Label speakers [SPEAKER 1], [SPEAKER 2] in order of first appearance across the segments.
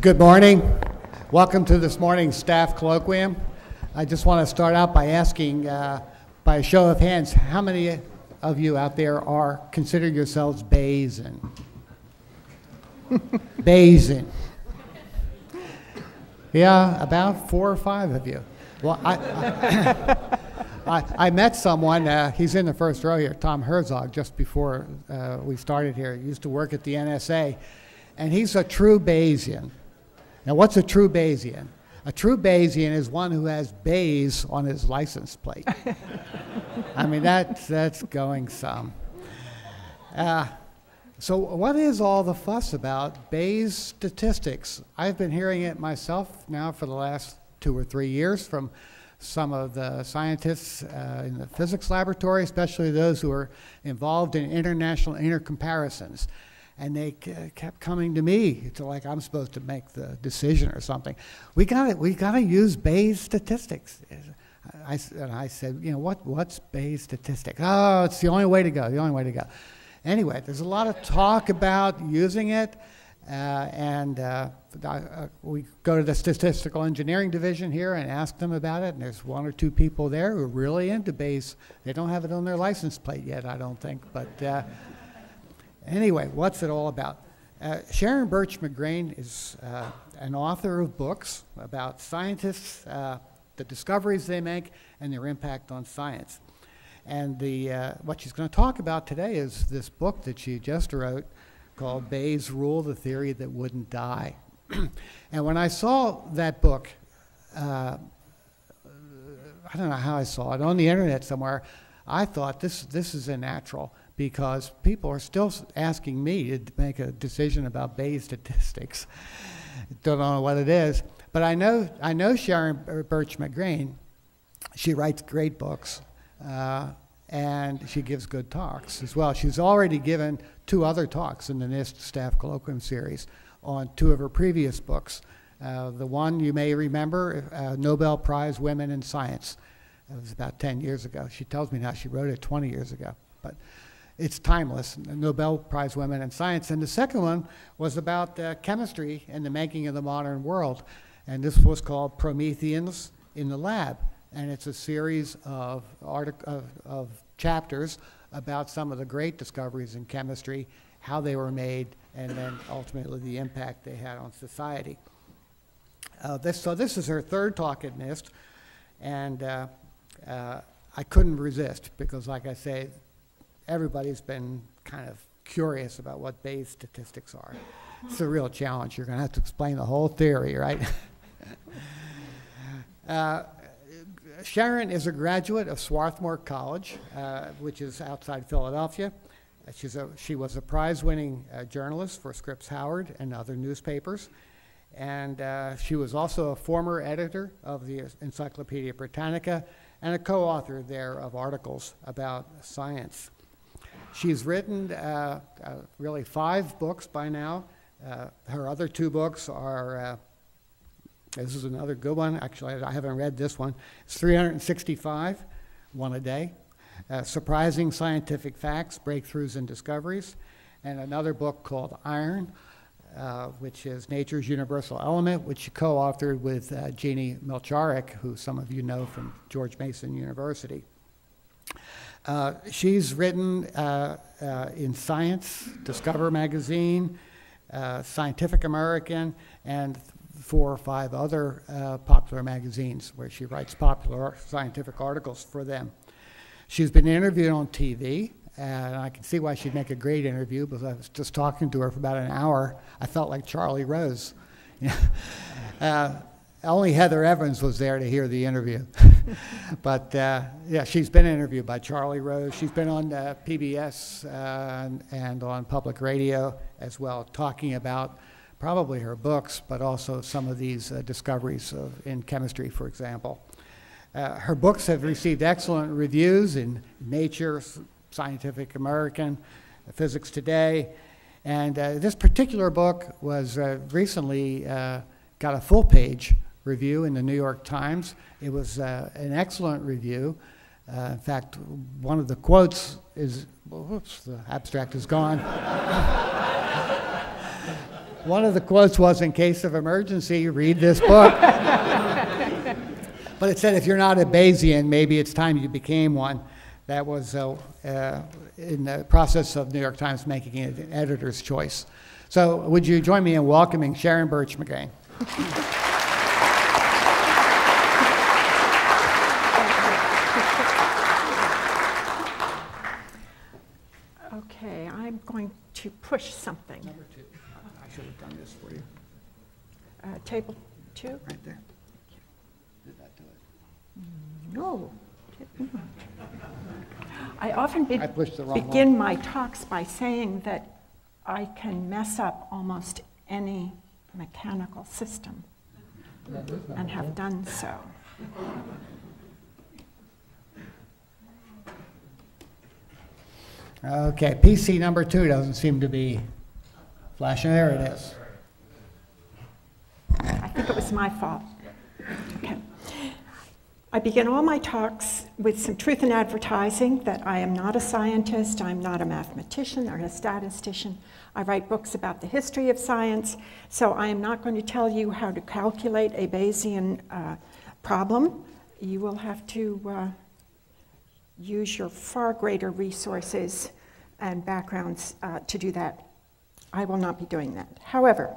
[SPEAKER 1] Good morning. Welcome to this morning's staff colloquium. I just want to start out by asking, by a show of hands, how many of you out there consider yourselves Bayesian? Bayesian. Yeah, about 4 or 5 of you. Well, I met someone, he's in the first row here, Tom Herzog, just before we started here. He used to work at the NSA, and he's a true Bayesian. Now, what's a true Bayesian? A true Bayesian is one who has Bayes on his license plate. I mean, that's going some. So what is all the fuss about Bayes statistics? I've been hearing it myself now for the last 2 or 3 years from some of the scientists in the physics laboratory, especially those who are involved in international intercomparisons. And they kept coming to me to like I'm supposed to make the decision or something. We got to use Bayes statistics. I said, you know, what's Bayes statistics? Oh, it's the only way to go. The only way to go. Anyway, there's a lot of talk about using it, we go to the statistical engineering division here and ask them about it. And there's 1 or 2 people there who are really into Bayes. They don't have it on their license plate yet, I don't think, but. Anyway, what's it all about? Sharon Bertsch McGrayne is an author of books about scientists, the discoveries they make, and their impact on science. And what she's going to talk about today is this book that she just wrote called Bayes' Rule, the Theory That Wouldn't Die. And when I saw that book, I don't know how I saw it, on the internet somewhere, I thought this is a natural, because people are still asking me to make a decision about Bayes statistics. Don't know what it is, but I know Sharon Bertsch McGrayne. She writes great books, and she gives good talks as well. She's already given 2 other talks in the NIST Staff Colloquium series on 2 of her previous books. The one you may remember, Nobel Prize Women in Science. It was about 10 years ago. She tells me now she wrote it 20 years ago, but it's timeless, Nobel Prize Women in Science. And the second one was about chemistry and the making of the modern world. And this was called Prometheans in the Lab. And it's a series of chapters about some of the great discoveries in chemistry, how they were made, and then ultimately the impact they had on society. So this is her 3rd talk at NIST. And I couldn't resist because, like I say, everybody's been kind of curious about what Bayes statistics are. It's a real challenge. You're going to have to explain the whole theory, right? Sharon is a graduate of Swarthmore College, which is outside Philadelphia. She was a prize-winning journalist for Scripps Howard and other newspapers. And she was also a former editor of the Encyclopedia Britannica and a co-author there of articles about science. She's written really 5 books by now. Her other 2 books are, this is another good one. Actually, I haven't read this one. It's 365, one a day. Surprising Scientific Facts, Breakthroughs and Discoveries. And another book called Iron, which is Nature's Universal Element, which she co-authored with Jeannie Milcharek, who some of you know from George Mason University. She's written in Science, Discover Magazine, Scientific American, and 4 or 5 other popular magazines where she writes popular scientific articles for them. She's been interviewed on TV, and I can see why she'd make a great interview, because I was just talking to her for about an hour. I felt like Charlie Rose. Only Heather Evans was there to hear the interview. But yeah, she's been interviewed by Charlie Rose. She's been on PBS and on public radio as well, talking about probably her books, but also some of these discoveries in chemistry, for example. Her books have received excellent reviews in Nature, Scientific American, Physics Today. And this particular book was recently got a full-page review in the New York Times. It was an excellent review. In fact, one of the quotes is, whoops, the abstract is gone. One of the quotes was, in case of emergency, read this book. But it said, if you're not a Bayesian, maybe it's time you became one. That was in the process of New York Times making it an editor's choice. So would you join me in welcoming Sharon Bertsch McGrayne?
[SPEAKER 2] Okay, I'm going to push something.
[SPEAKER 1] Number 2. I should have done this for you.
[SPEAKER 2] Table 2?
[SPEAKER 1] Right there. Did that do it?
[SPEAKER 2] No. I often
[SPEAKER 1] pushed the wrong
[SPEAKER 2] begin
[SPEAKER 1] one.
[SPEAKER 2] my talks by saying that I can mess up almost any mechanical system, and have done so.
[SPEAKER 1] Okay, PC number 2 doesn't seem to be flashing. There it is.
[SPEAKER 2] I think it was my fault. Okay. I begin all my talks with some truth in advertising, that I am not a scientist, I'm not a mathematician or a statistician. I write books about the history of science, so I am not going to tell you how to calculate a Bayesian problem. You will have to use your far greater resources and backgrounds to do that. I will not be doing that. However,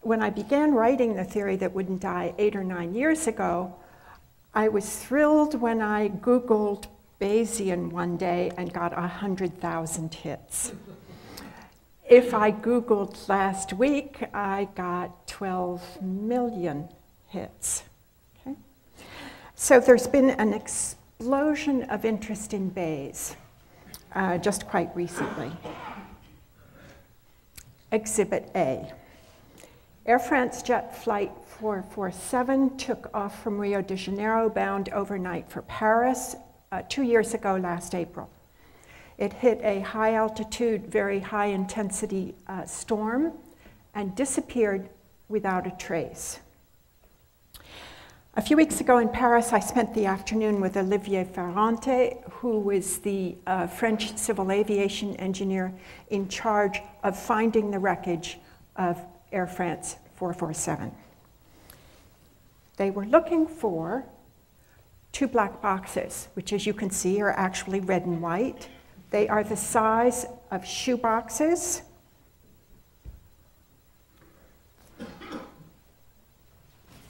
[SPEAKER 2] when I began writing the theory that wouldn't die 8 or 9 years ago, I was thrilled when I Googled Bayesian one day and got 100,000 hits. If I Googled last week, I got 12 million hits. Okay? So there's been an explosion of interest in Bayes just quite recently. Exhibit A. Air France jet flight 447 took off from Rio de Janeiro, bound overnight for Paris 2 years ago last April. It hit a high altitude, very high intensity storm and disappeared without a trace. A few weeks ago in Paris, I spent the afternoon with Olivier Ferrante, who is the French civil aviation engineer in charge of finding the wreckage of Air France 447. They were looking for 2 black boxes, which, as you can see, are actually red and white. They are the size of shoe boxes.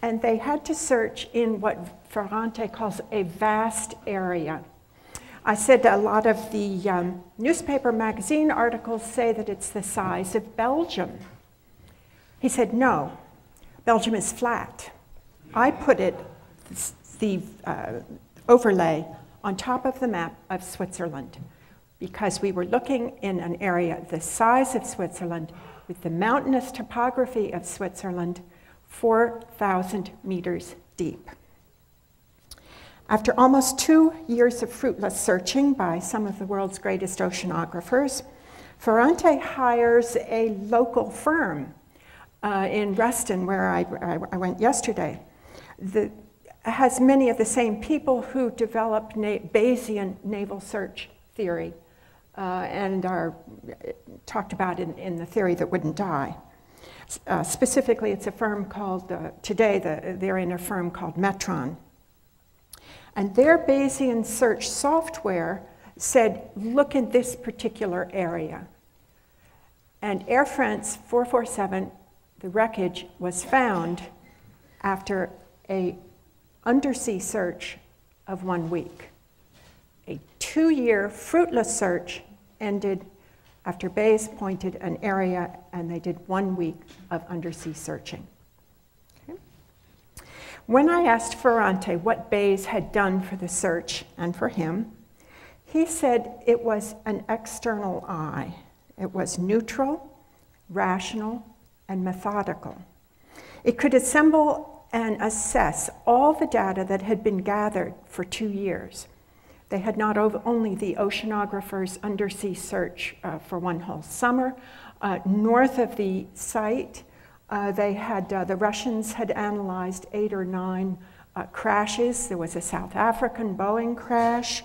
[SPEAKER 2] And they had to search in what Ferrante calls a vast area. I said a lot of the newspaper magazine articles say that it's the size of Belgium. He said, no, Belgium is flat. I put it, the overlay, on top of the map of Switzerland, because we were looking in an area the size of Switzerland with the mountainous topography of Switzerland, 4,000 meters deep. After almost 2 years of fruitless searching by some of the world's greatest oceanographers, Ferrante hires a local firm in Reston, where I went yesterday, that has many of the same people who developed Bayesian naval search theory and are talked about in the theory that wouldn't die. Specifically, it's a firm called, today they're in a firm called Metron. And their Bayesian search software said, look in this particular area. And Air France 447, the wreckage, was found after an undersea search of 1 week. A 2-year fruitless search ended after Bayes pointed an area, and they did 1 week of undersea searching. Okay. When I asked Ferrante what Bayes had done for the search and for him, he said it was an external eye. It was neutral, rational, and methodical. It could assemble and assess all the data that had been gathered for 2 years. They had not only the oceanographers' undersea search for 1 whole summer. North of the site, the Russians had analyzed 8 or 9 crashes. There was a South African Boeing crash.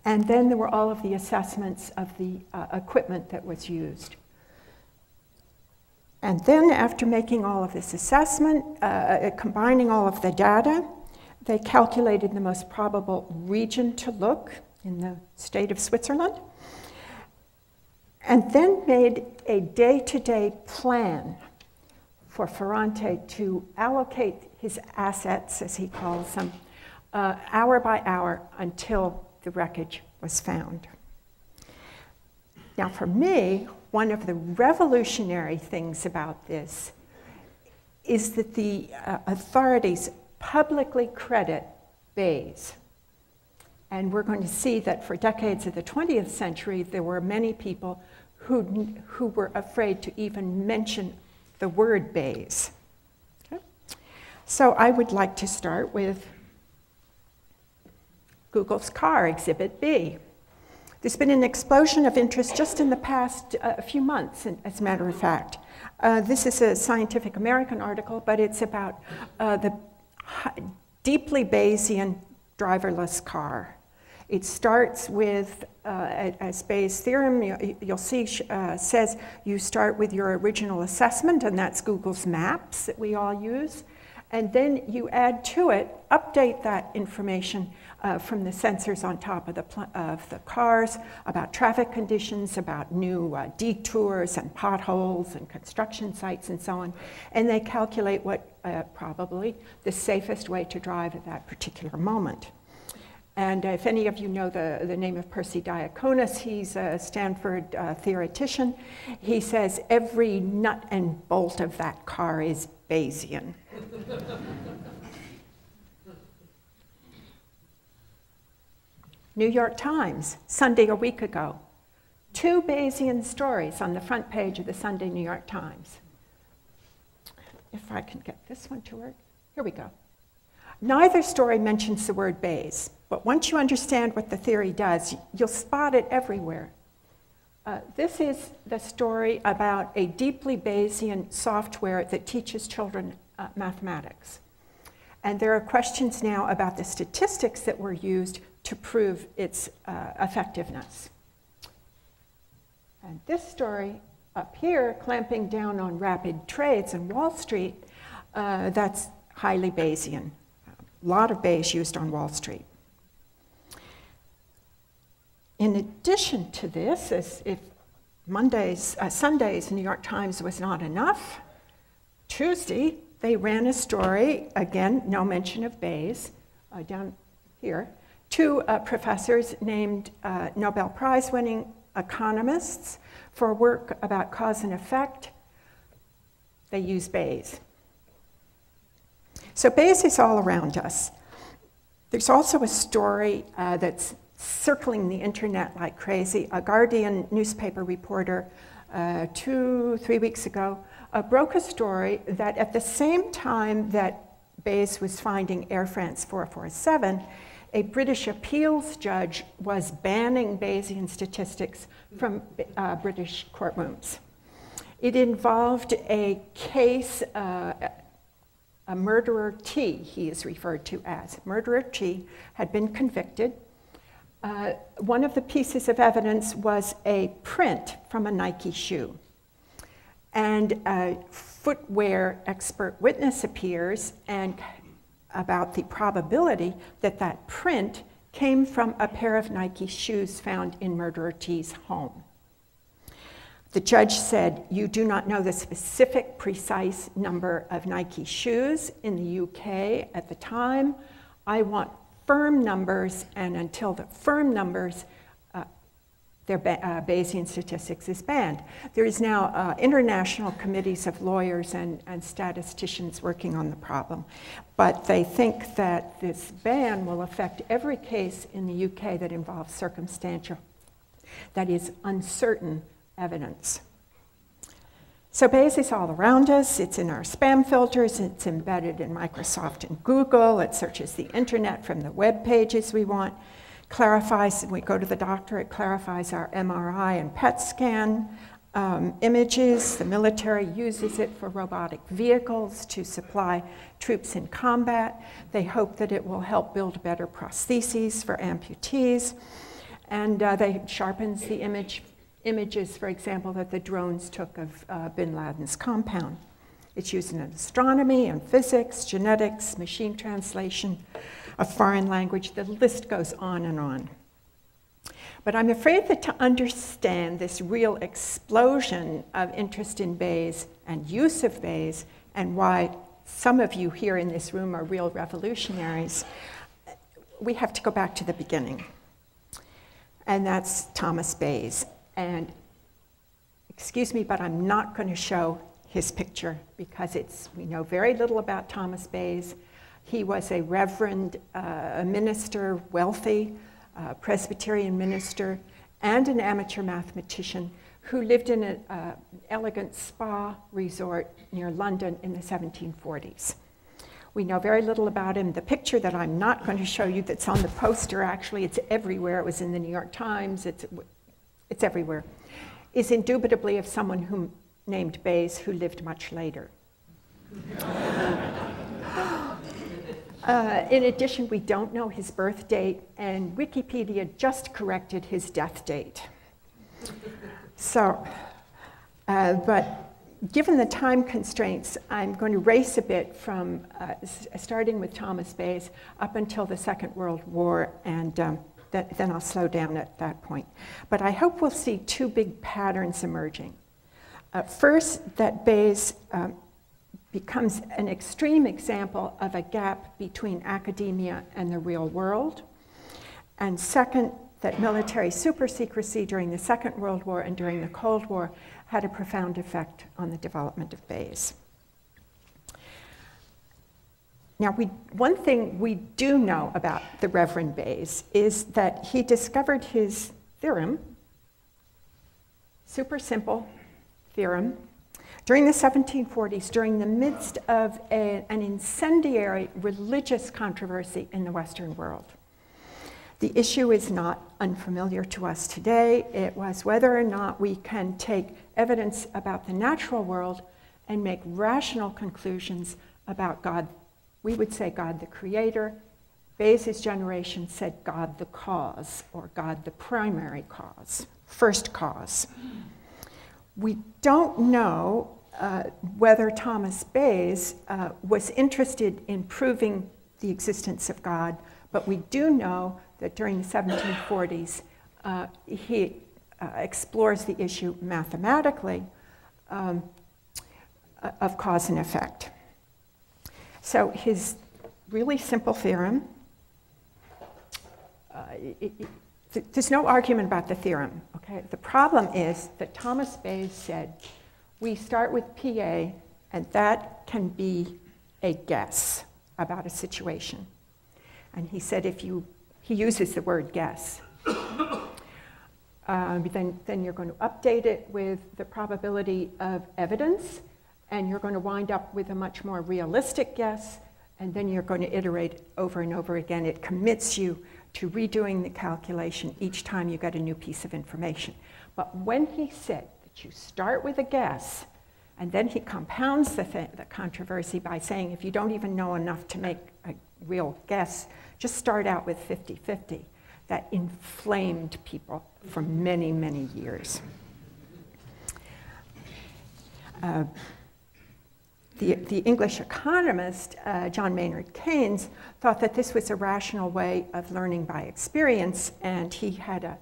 [SPEAKER 2] And then there were all of the assessments of the equipment that was used. And then after making all of this assessment, combining all of the data, they calculated the most probable region to look in the state of Switzerland, and then made a day-to-day plan for Ferrante to allocate his assets, as he calls them, hour by hour until the wreckage was found. Now for me, one of the revolutionary things about this is that the authorities publicly credit Bayes. And we're going to see that for decades of the 20th century, there were many people who were afraid to even mention the word Bayes. Okay? So I would like to start with Google's car, Exhibit B. There's been an explosion of interest just in the past few months, as a matter of fact. This is a Scientific American article, but it's about the deeply Bayesian driverless car. It starts with, as Bayes' theorem, you'll see, says you start with your original assessment, and that's Google's maps that we all use. And then you add to it, update that information from the sensors on top of the cars, about traffic conditions, about new detours and potholes and construction sites and so on. And they calculate what probably the safest way to drive at that particular moment. And if any of you know the name of Percy Diaconis, he's a Stanford theoretician. He says every nut and bolt of that car is Bayesian. New York Times, Sunday a week ago. 2 Bayesian stories on the front page of the Sunday New York Times. If I can get this one to work. Here we go. Neither story mentions the word Bayes, but once you understand what the theory does, you'll spot it everywhere. This is the story about a deeply Bayesian software that teaches children mathematics. And there are questions now about the statistics that were used to prove its effectiveness. And this story up here, clamping down on rapid trades in Wall Street, that's highly Bayesian. A lot of Bayes used on Wall Street. In addition to this, as if Sunday's New York Times was not enough, Tuesday they ran a story, again, no mention of Bayes, down here, 2 professors named Nobel Prize-winning economists for work about cause and effect. They use Bayes. So Bayes is all around us. There's also a story that's circling the internet like crazy. A Guardian newspaper reporter 2-3 weeks ago broke a story that at the same time that Bayes was finding Air France 447, a British appeals judge was banning Bayesian statistics from British courtrooms. It involved a case, a murderer T, he is referred to as. Murderer T had been convicted. One of the pieces of evidence was a print from a Nike shoe. And a footwear expert witness appears and about the probability that that print came from a pair of Nike shoes found in murderer T's home. The judge said, you do not know the specific precise number of Nike shoes in the UK at the time. I want firm numbers, and until the firm numbers, their Bayesian statistics is banned. There is now international committees of lawyers and statisticians working on the problem, but they think that this ban will affect every case in the UK that involves circumstantial, that is uncertain evidence. So Bayes is all around us. It's in our spam filters. It's embedded in Microsoft and Google. It searches the internet from the web pages we want. Clarifies, when we go to the doctor, it clarifies our MRI and PET scan images. The military uses it for robotic vehicles to supply troops in combat. They hope that it will help build better prostheses for amputees. And they sharpens the image images, for example, that the drones took of bin Laden's compound. It's used in astronomy and physics, genetics, machine translation, a foreign language. The list goes on and on. But I'm afraid that to understand this real explosion of interest in Bayes and use of Bayes, and why some of you here in this room are real revolutionaries, we have to go back to the beginning. And that's Thomas Bayes. And excuse me, but I'm not going to show his picture because we know very little about Thomas Bayes. He was a reverend, a minister, wealthy, Presbyterian minister, and an amateur mathematician who lived in an elegant spa resort near London in the 1740s. We know very little about him. The picture that I'm not going to show you that's on the poster, actually, it's everywhere. It was in the New York Times. It's everywhere. Is indubitably of someone named Bayes who lived much later. In addition, we don't know his birth date, and Wikipedia just corrected his death date. So, but given the time constraints, I'm going to race a bit from starting with Thomas Bayes up until the Second World War, and then I'll slow down at that point. But I hope we'll see two big patterns emerging. First, that Bayes becomes an extreme example of a gap between academia and the real world. And second, that military supersecrecy during the Second World War and during the Cold War had a profound effect on the development of Bayes. Now, one thing we do know about the Reverend Bayes is that he discovered his theorem, super simple theorem, during the 1740s, during the midst of an incendiary religious controversy in the Western world. The issue is not unfamiliar to us today. It was whether or not we can take evidence about the natural world and make rational conclusions about God. We would say God the creator. Bayes' generation said God the cause, or God the primary cause, first cause. We don't know whether Thomas Bayes was interested in proving the existence of God, but we do know that during the 1740s, he explores the issue mathematically of cause and effect. So his really simple theorem, there's no argument about the theorem, okay? The problem is that Thomas Bayes said, we start with PA, and that can be a guess about a situation. And he said he uses the word guess. Then you're going to update it with the probability of evidence, and you're going to wind up with a much more realistic guess, and then you're going to iterate over and over again. It commits you to redoing the calculation each time you get a new piece of information. But when he said that you start with a guess, and then he compounds the controversy by saying if you don't even know enough to make a real guess, just start out with 50-50. That inflamed people for many, many years. The English economist, John Maynard Keynes, thought that this was a rational way of learning by experience, and he had a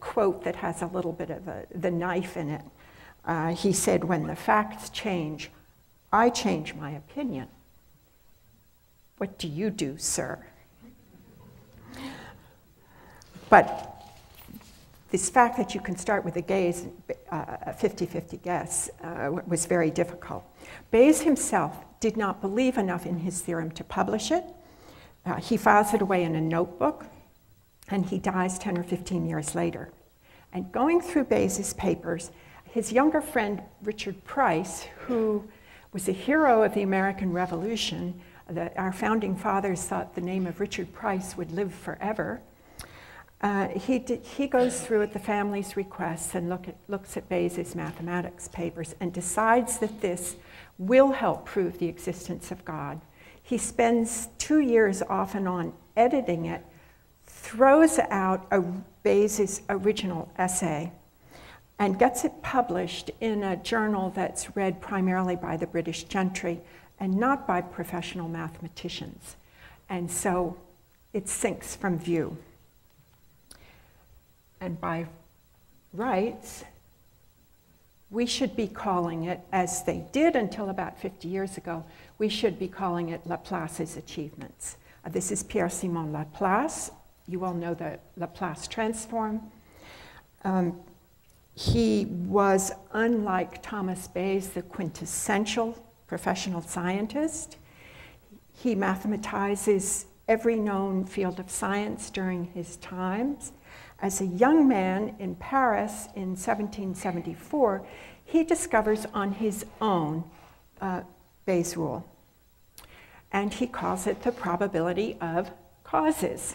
[SPEAKER 2] quote that has a little bit of the knife in it. He said, when the facts change, I change my opinion. What do you do, sir? But this fact that you can start with a 50-50 guess was very difficult. Bayes himself did not believe enough in his theorem to publish it. He files it away in a notebook, and he dies 10 or 15 years later. And going through Bayes' papers, his younger friend, Richard Price, who was a hero of the American Revolution, our founding fathers thought the name of Richard Price would live forever. He goes through at the family's request and looks at Bayes' mathematics papers and decides that this will help prove the existence of God. He spends 2 years off and on editing it, throws out Bayes' original essay, and gets it published in a journal that's read primarily by the British gentry and not by professional mathematicians. And so it sinks from view. And by rights, we should be calling it, as they did until about 50 years ago, we should be calling it Laplace's achievements. This is Pierre-Simon Laplace. You all know the Laplace transform. He was, unlike Thomas Bayes, the quintessential professional scientist. He mathematizes every known field of science during his times. As a young man in Paris in 1774, he discovers on his own Bayes' rule. And he calls it the probability of causes.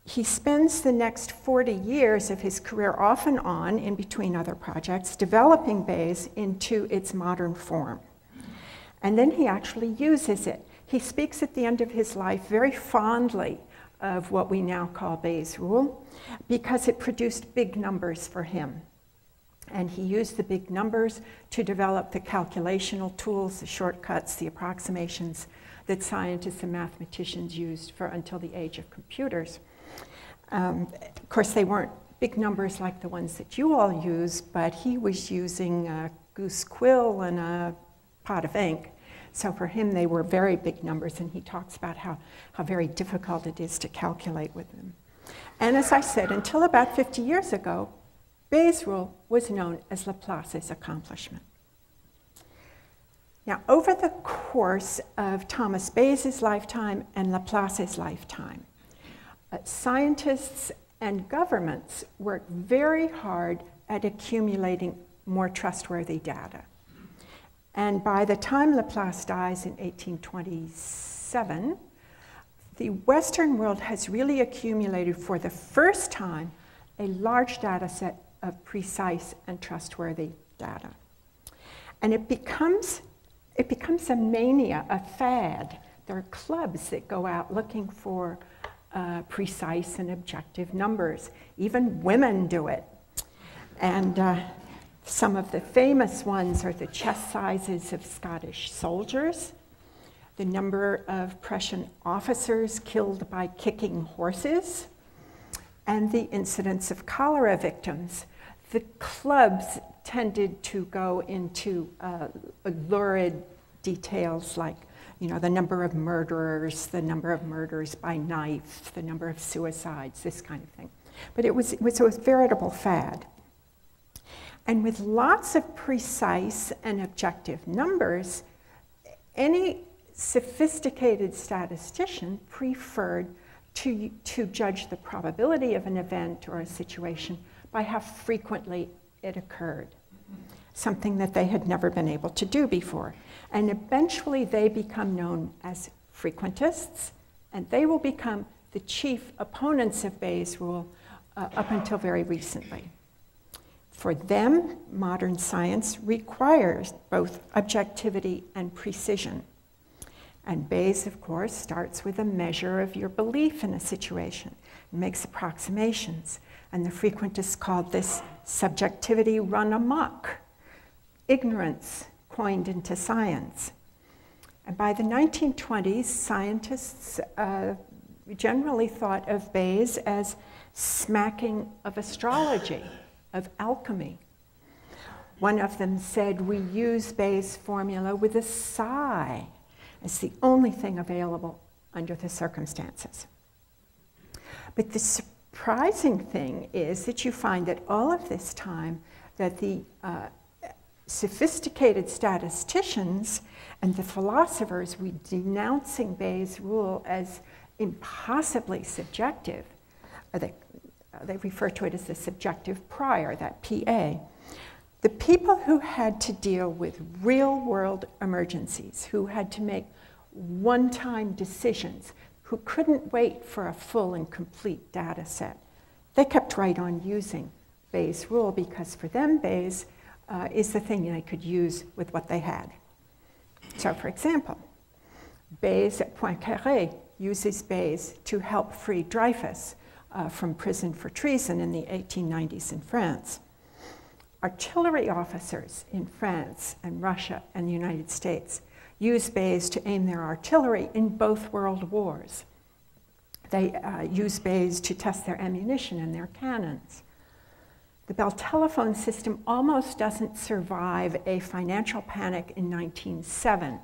[SPEAKER 2] He spends the next 40 years of his career off and on, in between other projects, developing Bayes into its modern form. And then he actually uses it. He speaks at the end of his life very fondly of what we now call Bayes' rule, because it produced big numbers for him. And he used the big numbers to develop the calculational tools, the shortcuts, the approximations that scientists and mathematicians used for until the age of computers. Of course, they weren't big numbers like the ones that you all use, but he was using a goose quill and a pot of ink. So for him, they were very big numbers, and he talks about how very difficult it is to calculate with them. And as I said, until about 50 years ago, Bayes' rule was known as Laplace's accomplishment. Now, over the course of Thomas Bayes' lifetime and Laplace's lifetime, scientists and governments worked very hard at accumulating more trustworthy data. And by the time Laplace dies in 1827, the Western world has really accumulated for the first time a large data set of precise and trustworthy data. And it becomes a mania, a fad. There are clubs that go out looking for precise and objective numbers. Even women do it. And some of the famous ones are the chest sizes of Scottish soldiers, the number of Prussian officers killed by kicking horses, and the incidence of cholera victims. The clubs tended to go into lurid details like, the number of murderers by knife, the number of suicides, this kind of thing. But it was a veritable fad. And with lots of precise and objective numbers, any sophisticated statistician preferred to judge the probability of an event or a situation by how frequently it occurred, something that they had never been able to do before. And eventually they become known as frequentists, and they will become the chief opponents of Bayes' rule up until very recently. For them, modern science requires both objectivity and precision. And Bayes, of course, starts with a measure of your belief in a situation and makes approximations. And the frequentists called this subjectivity run amok, ignorance coined into science. And by the 1920s, scientists generally thought of Bayes as smacking of astrology, of alchemy. One of them said, we use Bayes' formula with a sigh. It's the only thing available under the circumstances. But the surprising thing is that you find that all of this time that the sophisticated statisticians and the philosophers were denouncing Bayes' rule as impossibly subjective. They refer to it as the subjective prior, that PA. The people who had to deal with real-world emergencies, who had to make one-time decisions, who couldn't wait for a full and complete data set, they kept right on using Bayes' rule because for them, Bayes is the thing they could use with what they had. So for example, Bayes at Poincaré uses Bayes to help free Dreyfus from prison for treason in the 1890s in France. Artillery officers in France and Russia and the United States used Bayes to aim their artillery in both world wars. They used Bayes to test their ammunition and their cannons. The Bell telephone system almost doesn't survive a financial panic in 1907,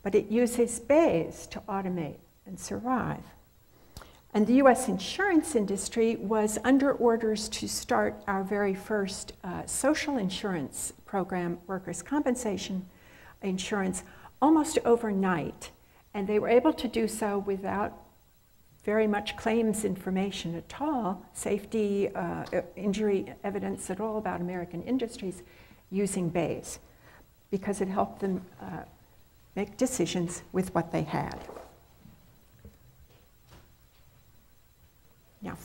[SPEAKER 2] but it uses Bayes to automate and survive. And the US insurance industry was under orders to start our very first social insurance program, workers' compensation insurance, almost overnight. And they were able to do so without very much claims information at all, safety, injury evidence at all about American industries, using Bayes, because it helped them make decisions with what they had. Now,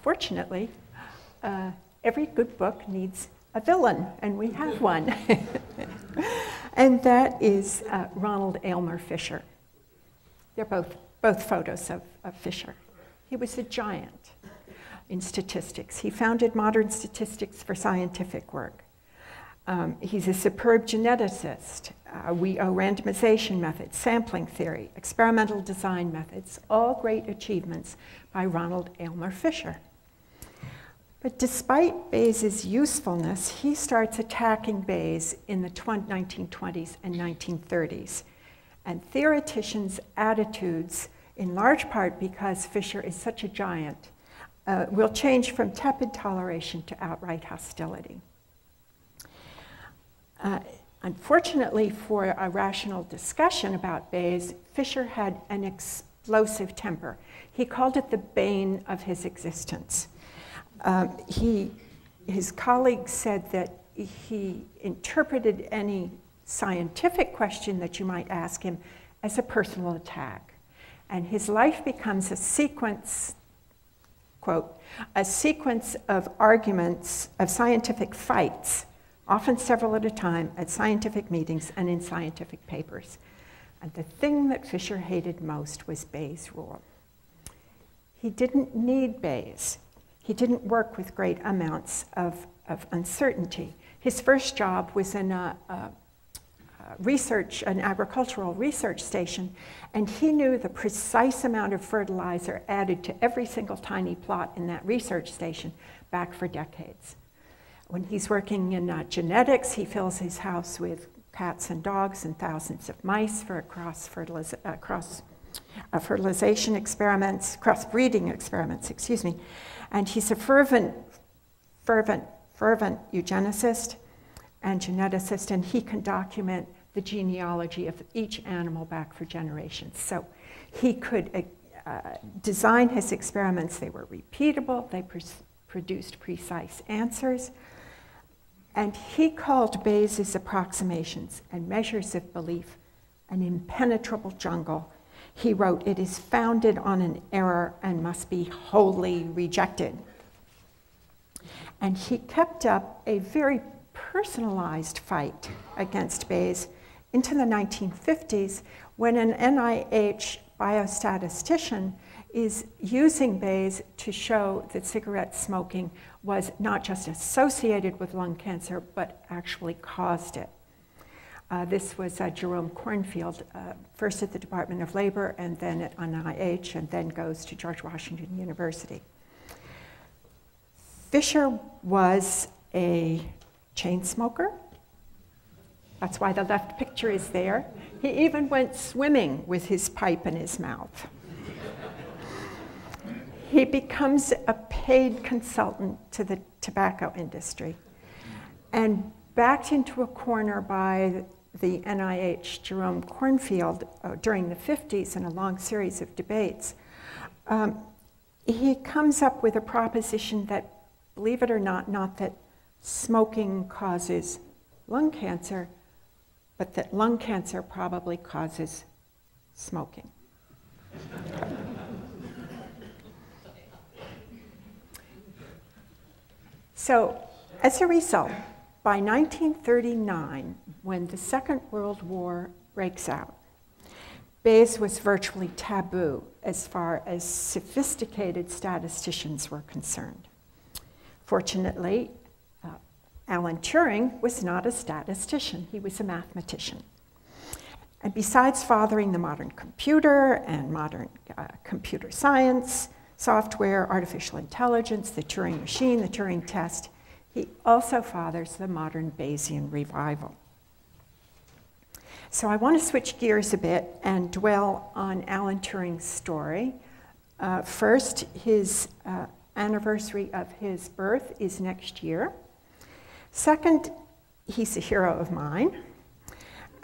[SPEAKER 2] fortunately, every good book needs a villain, and we have one. And that is Ronald Aylmer Fisher. They're both photos of Fisher. He was a giant in statistics. He founded modern statistics for scientific work. He's a superb geneticist. We owe randomization methods, sampling theory, experimental design methods, all great achievements by Ronald Aylmer Fisher. But despite Bayes' usefulness, he starts attacking Bayes in the 1920s and 1930s. And theoreticians' attitudes, in large part because Fisher is such a giant, will change from tepid toleration to outright hostility. Unfortunately for a rational discussion about Bayes, Fisher had an explosive temper. He called it the bane of his existence. His colleagues said that he interpreted any scientific question that you might ask him as a personal attack. And his life becomes a sequence, quote, a sequence of arguments, of scientific fights, often several at a time, at scientific meetings and in scientific papers. And the thing that Fisher hated most was Bayes' rule. He didn't need Bayes. He didn't work with great amounts of uncertainty. His first job was in an agricultural research station, and he knew the precise amount of fertilizer added to every single tiny plot in that research station back for decades. When he's working in genetics, he fills his house with cats and dogs and thousands of mice for fertilization experiments, crossbreeding experiments, excuse me. And he's a fervent eugenicist and geneticist, and he can document the genealogy of each animal back for generations. So he could design his experiments. They were repeatable. They produced precise answers. And he called Bayes' approximations and measures of belief an impenetrable jungle. He wrote, "It is founded on an error and must be wholly rejected." And he kept up a very personalized fight against Bayes into the 1950s, when an NIH biostatistician is using Bayes to show that cigarette smoking was not just associated with lung cancer, but actually caused it. This was Jerome Cornfield, first at the Department of Labor and then at NIH, and then goes to George Washington University. Fisher was a chain smoker. That's why the left picture is there. He even went swimming with his pipe in his mouth. He becomes a paid consultant to the tobacco industry and backed into a corner by the NIH Jerome Cornfield during the 50s in a long series of debates. He comes up with a proposition that, believe it or not that smoking causes lung cancer, but that lung cancer probably causes smoking. So, as a result, by 1939, when the Second World War breaks out, Bayes was virtually taboo as far as sophisticated statisticians were concerned. Fortunately, Alan Turing was not a statistician, he was a mathematician. And besides fathering the modern computer and modern computer science, software, artificial intelligence, the Turing machine, the Turing test, he also fathers the modern Bayesian revival. So I want to switch gears a bit and dwell on Alan Turing's story. First, his anniversary of his birth is next year. Second, he's a hero of mine.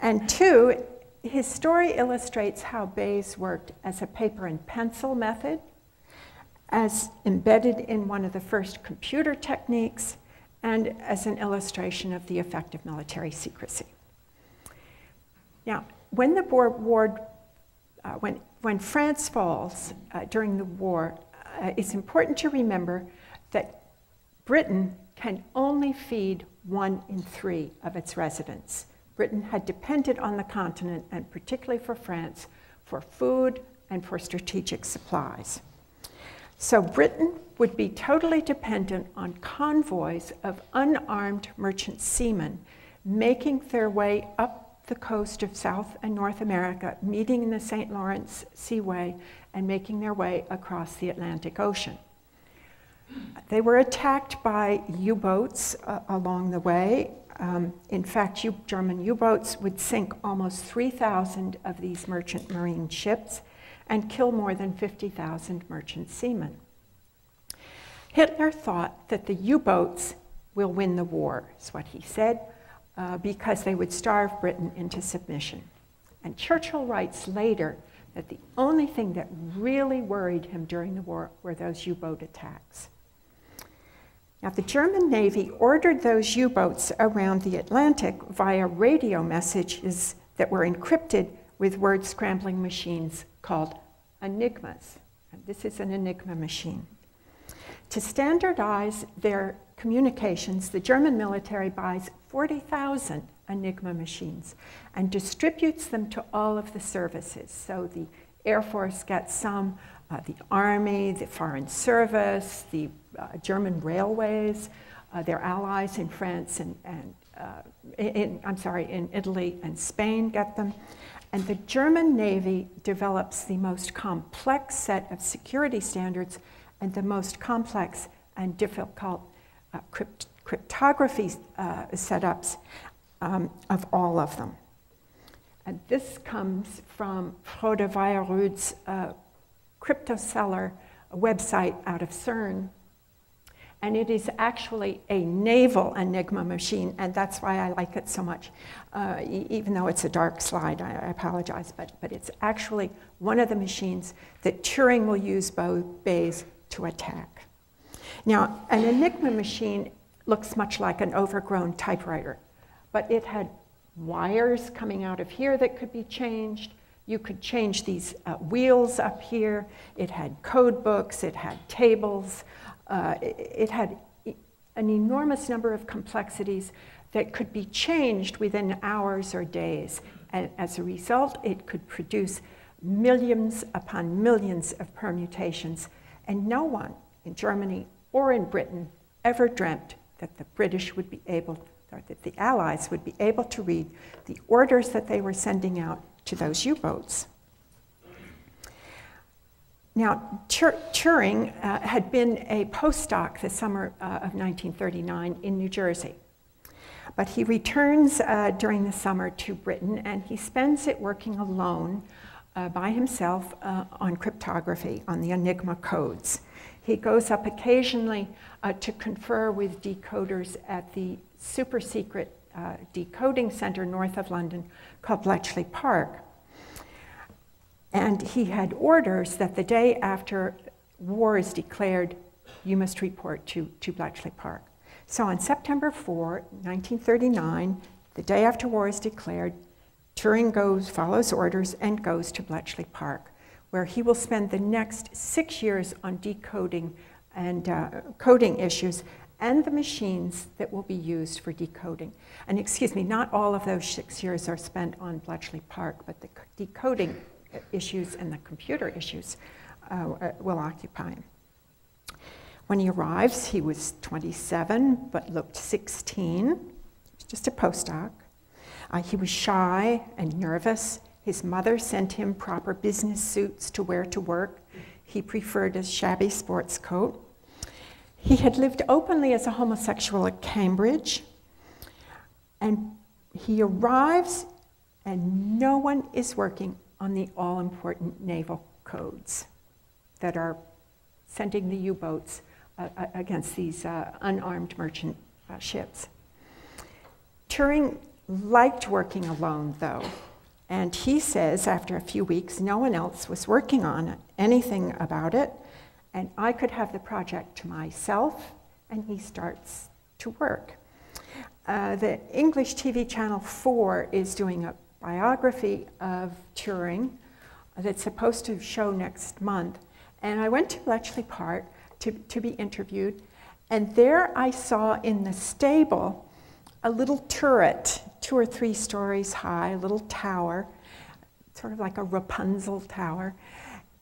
[SPEAKER 2] And two, his story illustrates how Bayes worked as a paper and pencil method, as embedded in one of the first computer techniques, and as an illustration of the effect of military secrecy. Now, when the when France falls during the war, it's important to remember that Britain can only feed 1 in 3 of its residents. Britain had depended on the continent, and particularly for France, for food and for strategic supplies. So Britain would be totally dependent on convoys of unarmed merchant seamen making their way up the coast of South and North America, meeting in the St. Lawrence Seaway, and making their way across the Atlantic Ocean. They were attacked by U-boats along the way. In fact, German U-boats would sink almost 3,000 of these merchant marine ships and kill more than 50,000 merchant seamen. Hitler thought that the U-boats will win the war, is what he said, because they would starve Britain into submission. And Churchill writes later that the only thing that really worried him during the war were those U-boat attacks. Now, the German Navy ordered those U-boats around the Atlantic via radio messages that were encrypted with word scrambling machines called Enigmas. And this is an Enigma machine. To standardize their communications, the German military buys 40,000 Enigma machines and distributes them to all of the services. So the Air Force gets some, the Army, the Foreign Service, the German railways, their allies in France and in Italy and Spain get them. And the German Navy develops the most complex set of security standards and the most complex and difficult cryptography setups of all of them. And this comes from Frode Weierud's CryptoCellar website out of CERN. And it is actually a naval Enigma machine, and that's why I like it so much. Even though it's a dark slide, I apologize, but it's actually one of the machines that Turing will use Bayes to attack. Now, an Enigma machine looks much like an overgrown typewriter, but it had wires coming out of here that could be changed. You could change these wheels up here. It had code books, it had tables. It had an enormous number of complexities that could be changed within hours or days. And as a result, it could produce millions upon millions of permutations. And no one in Germany or in Britain ever dreamt that the British would be able, or that the Allies would be able to read the orders that they were sending out to those U-boats. Now, Turing had been a postdoc the summer of 1939 in New Jersey. But he returns during the summer to Britain, and he spends it working alone by himself on cryptography, on the Enigma codes. He goes up occasionally to confer with decoders at the super secret decoding center north of London called Bletchley Park. And he had orders that the day after war is declared, you must report to Bletchley Park. So on September 4, 1939, the day after war is declared, Turing follows orders and goes to Bletchley Park, where he will spend the next 6 years on decoding and coding issues and the machines that will be used for decoding. And excuse me, not all of those 6 years are spent on Bletchley Park, but the decoding issues and the computer issues will occupy him. When he arrives, he was 27, but looked 16. He was just a postdoc. He was shy and nervous. His mother sent him proper business suits to wear to work. He preferred a shabby sports coat. He had lived openly as a homosexual at Cambridge. And he arrives, and no one is working on the all-important naval codes that are sending the U-boats against these unarmed merchant ships. Turing liked working alone, though, and he says after a few weeks, no one else was working on anything about it, and I could have the project to myself, and he starts to work. The English TV channel 4 is doing a biography of Turing that's supposed to show next month, and I went to Bletchley Park to be interviewed, and there I saw in the stable a little turret, 2 or 3 stories high, a little tower, sort of like a Rapunzel tower,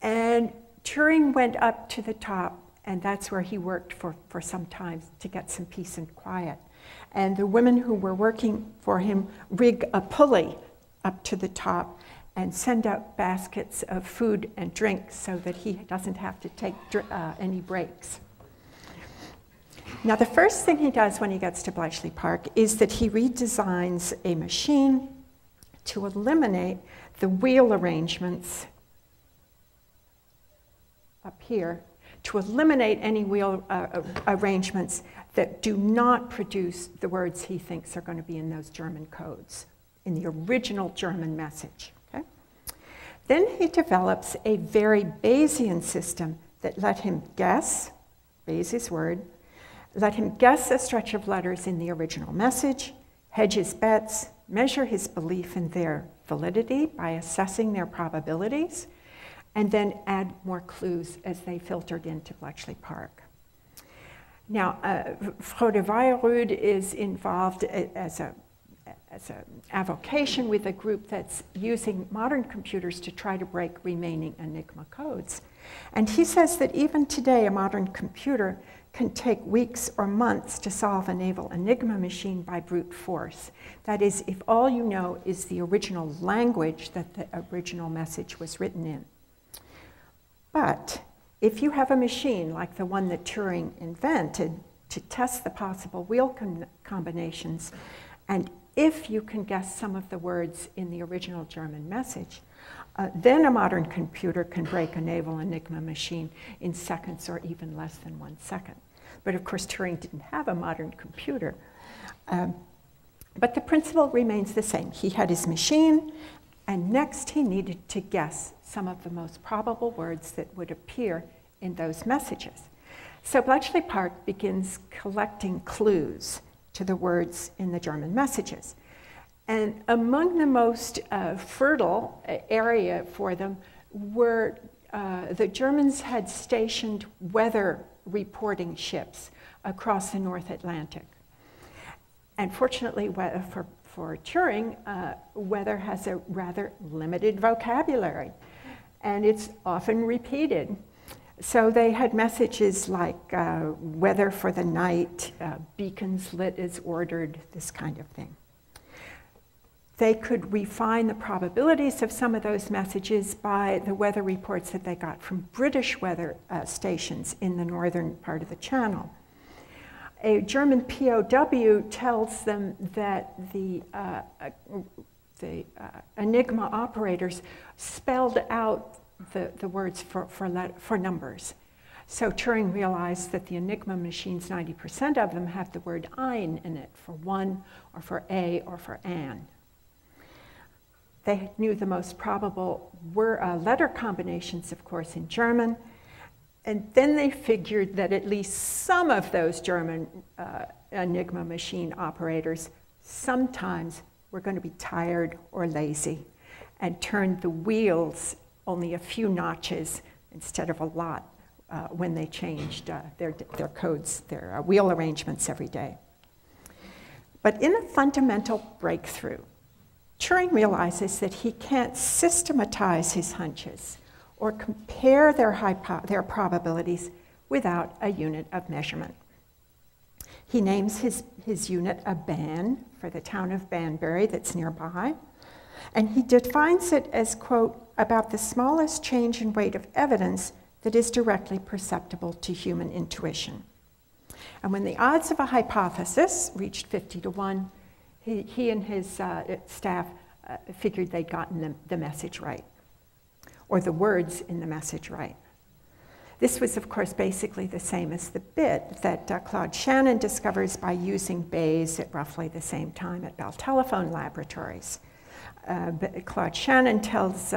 [SPEAKER 2] and Turing went up to the top, and that's where he worked for some time to get some peace and quiet. And the women who were working for him rig a pulley up to the top and send out baskets of food and drink so that he doesn't have to take any breaks. Now, the first thing he does when he gets to Bletchley Park is that he redesigns a machine to eliminate the wheel arrangements up here, to eliminate any wheel arrangements that do not produce the words he thinks are going to be in those German codes, in the original German message. Okay? Then he develops a very Bayesian system that let him guess, Bayes' word, let him guess a stretch of letters in the original message, hedge his bets, measure his belief in their validity by assessing their probabilities, and then add more clues as they filtered into Bletchley Park. Now, Frode Weierud is involved as an avocation with a group that's using modern computers to try to break remaining Enigma codes. And he says that even today, a modern computer can take weeks or months to solve a naval Enigma machine by brute force. That is, if all you know is the original language that the original message was written in. But if you have a machine like the one that Turing invented to test the possible wheel combinations, and if you can guess some of the words in the original German message, then a modern computer can break a naval Enigma machine in seconds or even less than 1 second. But of course, Turing didn't have a modern computer. But the principle remains the same. He had his machine, and next he needed to guess some of the most probable words that would appear in those messages. So Bletchley Park begins collecting clues to the words in the German messages. And among the most fertile area for them were the Germans had stationed weather reporting ships across the North Atlantic. And fortunately for Turing, weather has a rather limited vocabulary, and it's often repeated. So they had messages like weather for the night, beacons lit as ordered, this kind of thing. They could refine the probabilities of some of those messages by the weather reports that they got from British weather stations in the northern part of the Channel. A German POW tells them that the Enigma operators spelled out the words for numbers. So Turing realized that the Enigma machines, 90% of them have the word ein in it, for one, or for a, or for an. They knew the most probable letter combinations, of course, in German. And then they figured that at least some of those German Enigma machine operators sometimes were going to be tired or lazy and turned the wheels only a few notches instead of a lot when they changed their codes, their wheel arrangements every day. But in a fundamental breakthrough, Turing realizes that he can't systematize his hunches or compare their probabilities without a unit of measurement. He names his unit a ban for the town of Banbury that's nearby, and he defines it as, quote, about the smallest change in weight of evidence that is directly perceptible to human intuition. And when the odds of a hypothesis reached 50 to 1, he and his staff figured they'd gotten the message right, or the words in the message right. This was, of course, basically the same as the bit that Claude Shannon discovers by using Bayes at roughly the same time at Bell Telephone Laboratories. Claude Shannon tells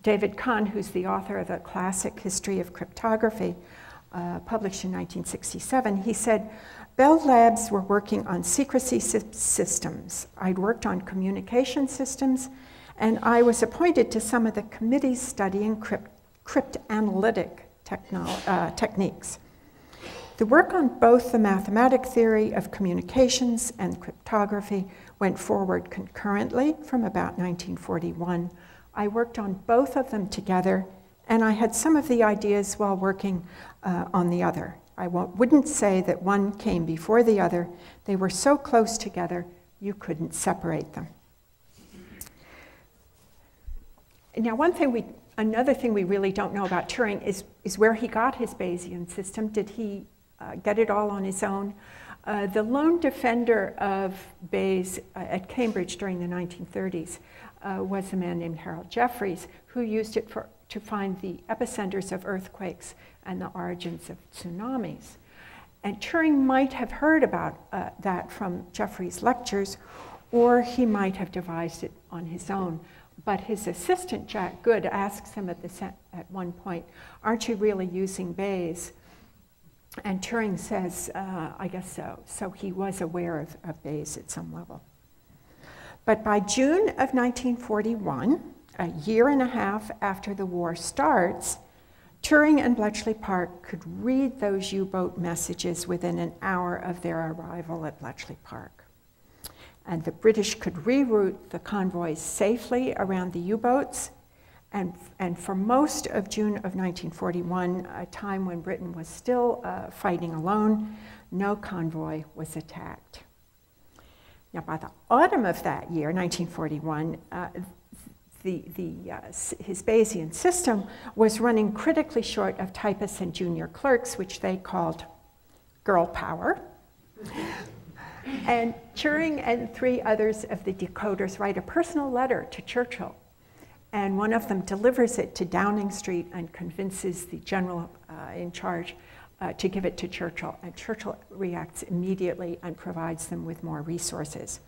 [SPEAKER 2] David Kahn, who's the author of the classic History of Cryptography, published in 1967, he said, Bell Labs were working on secrecy systems. I'd worked on communication systems, and I was appointed to some of the committees studying cryptanalytic techniques. The work on both the mathematic theory of communications and cryptography went forward concurrently from about 1941. I worked on both of them together, and I had some of the ideas while working on the other. I wouldn't say that one came before the other. They were so close together, you couldn't separate them. Now, another thing we really don't know about Turing is where he got his Bayesian system. Did he get it all on his own? The lone defender of Bayes at Cambridge during the 1930s was a man named Harold Jeffreys, who used it to find the epicenters of earthquakes and the origins of tsunamis. And Turing might have heard about that from Jeffreys' lectures, or he might have devised it on his own. But his assistant, Jack Good, asks him at one point, aren't you really using Bayes? And Turing says, I guess so. So he was aware of Bayes at some level. But by June of 1941, a year and a half after the war starts, Turing and Bletchley Park could read those U-boat messages within an hour of their arrival at Bletchley Park. And the British could reroute the convoys safely around the U-boats. And for most of June of 1941, a time when Britain was still fighting alone, no convoy was attacked. Now, by the autumn of that year, 1941, his Bayesian system was running critically short of typists and junior clerks, which they called girl power. And Turing and 3 others of the decoders write a personal letter to Churchill. And one of them delivers it to Downing Street and convinces the general in charge to give it to Churchill. And Churchill reacts immediately and provides them with more resources.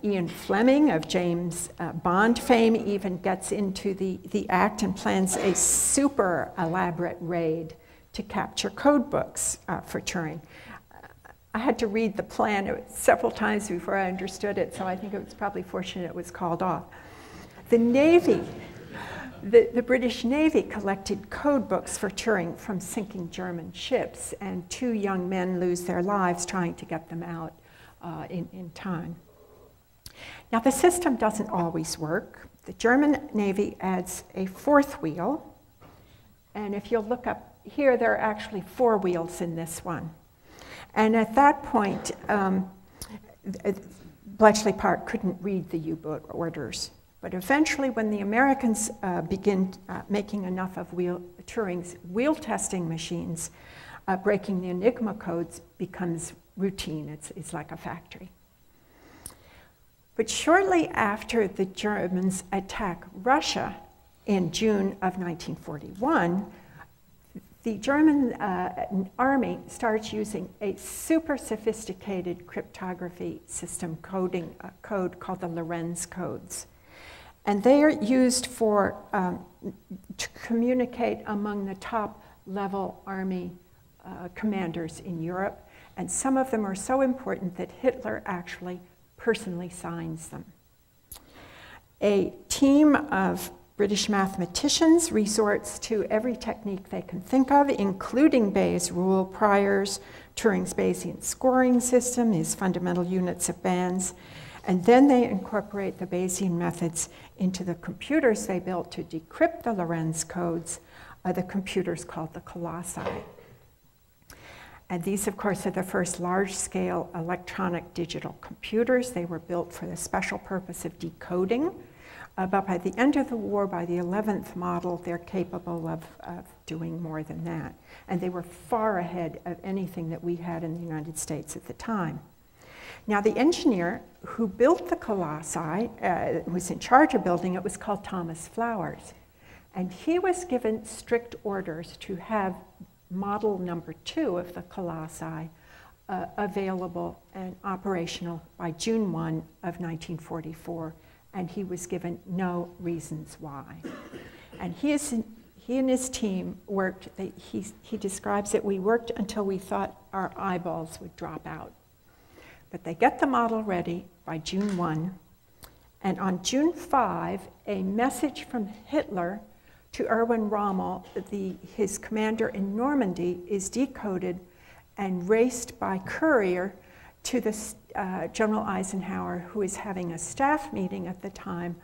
[SPEAKER 2] Ian Fleming of James Bond fame even gets into the act and plans a super elaborate raid to capture code books for Turing. I had to read the plan several times before I understood it, so I think it was probably fortunate it was called off. The Navy, the British Navy collected code books for Turing from sinking German ships, and 2 young men lose their lives trying to get them out in time. Now, the system doesn't always work. The German Navy adds a 4th wheel, and if you'll look up here, there are actually 4 wheels in this one. And at that point, Bletchley Park couldn't read the U-boat orders. But eventually, when the Americans begin making enough of Turing's wheel testing machines, breaking the Enigma codes becomes routine. It's like a factory. But shortly after the Germans attack Russia in June of 1941, the German army starts using a super sophisticated cryptography system code called the Lorenz codes. And they are used to communicate among the top level army commanders in Europe. And some of them are so important that Hitler actually personally signs them. A team of British mathematicians resorts to every technique they can think of, including Bayes' rule priors, Turing's Bayesian scoring system, his fundamental units of bands, And then they incorporate the Bayesian methods into the computers they built to decrypt the Lorenz codes, the computers called the colossi. And these, of course, are the first large-scale electronic digital computers. They were built for the special purpose of decoding. But by the end of the war, by the 11th model, they're capable of doing more than that. And they were far ahead of anything that we had in the United States at the time. Now, the engineer who built the colossi, was in charge of building it, was called Thomas Flowers. And he was given strict orders to have model number 2 of the colossi available and operational by June 1 of 1944, and he was given no reasons why. And he and his team worked, he describes it, we worked until we thought our eyeballs would drop out. But they get the model ready by June 1, and on June 5, a message from Hitler to Erwin Rommel, his commander in Normandy, is decoded and raced by courier to General Eisenhower, who is having a staff meeting at the time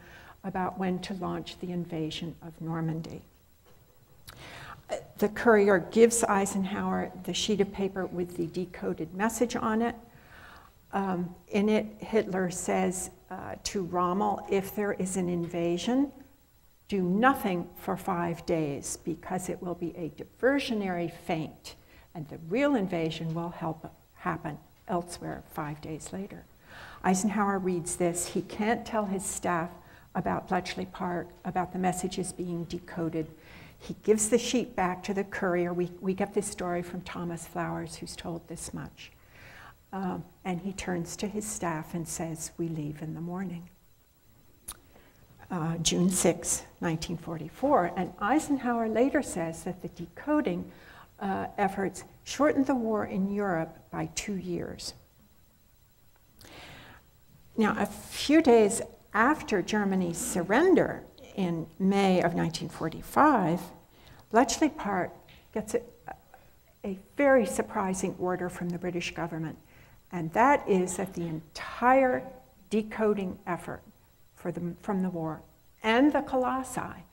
[SPEAKER 2] about when to launch the invasion of Normandy. The courier gives Eisenhower the sheet of paper with the decoded message on it. In it, Hitler says to Rommel, if there is an invasion, do nothing for 5 days, because it will be a diversionary feint, and the real invasion will happen elsewhere 5 days later. Eisenhower reads this. He can't tell his staff about Bletchley Park, about the messages being decoded. He gives the sheet back to the courier. We get this story from Thomas Flowers, who's told this much. And he turns to his staff and says, we leave in the morning. June 6, 1944. And Eisenhower later says that the decoding efforts shortened the war in Europe by 2 years. Now, a few days after Germany's surrender in May of 1945, Bletchley Park gets a very surprising order from the British government, and that is that the entire decoding effort from the war and the colossi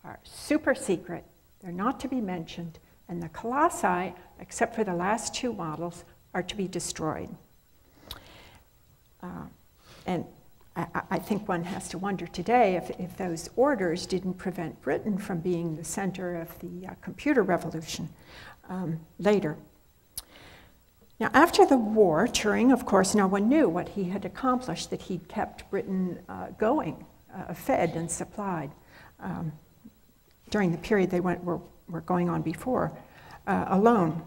[SPEAKER 2] are super secret. They're not to be mentioned, and the colossi, except for the last 2 models, are to be destroyed. And I think one has to wonder today if those orders didn't prevent Britain from being the center of the computer revolution later. Now, after the war, Turing, of course, no one knew what he had accomplished, that he'd kept Britain going, fed and supplied during the period they were going on before, alone.